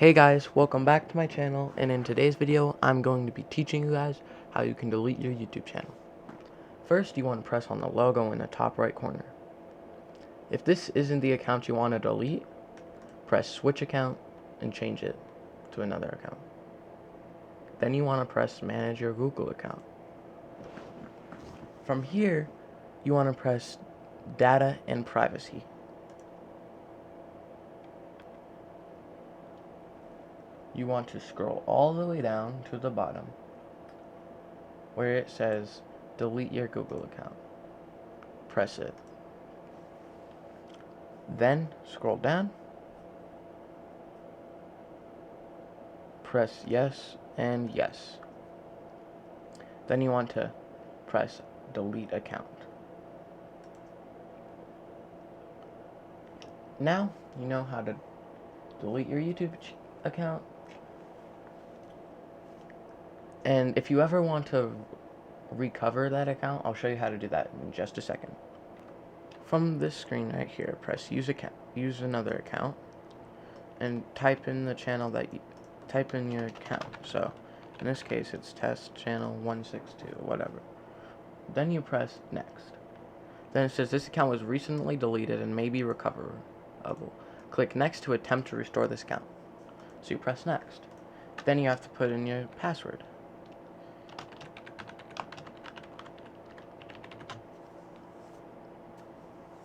Hey guys, welcome back to my channel, and in today's video I'm going to be teaching you guys how you can delete your YouTube channel. First, you want to press on the logo in the top right corner. If this isn't the account you want to delete, press switch account and change it to another account. Then you want to press manage your Google account. From here, you want to press data and privacy. You want to scroll all the way down to the bottom where it says delete your Google account. Press it. Then scroll down, press yes and yes. Then you want to press delete account. Now you know how to delete your YouTube account. And if you ever want to recover that account, I'll show you how to do that in just a second. From this screen right here, press use another account, and type in the channel type in your account. So in this case, it's test channel 162, whatever. Then you press next. Then it says this account was recently deleted and may be recoverable. Click next to attempt to restore this account. So you press next. Then you have to put in your password.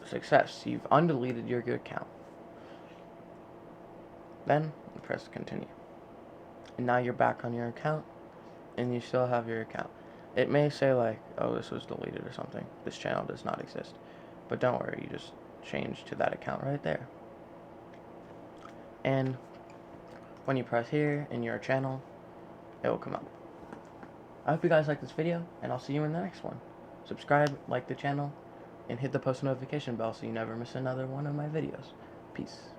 Success, you've undeleted your account. Then you press continue. And now you're back on your account, and you still have your account. It may say like, oh, this was deleted or something. This channel does not exist. But don't worry, you just change to that account right there. And when you press here in your channel, it will come up. I hope you guys like this video, and I'll see you in the next one. Subscribe, like the channel, and hit the post notification bell so you never miss another one of my videos. Peace.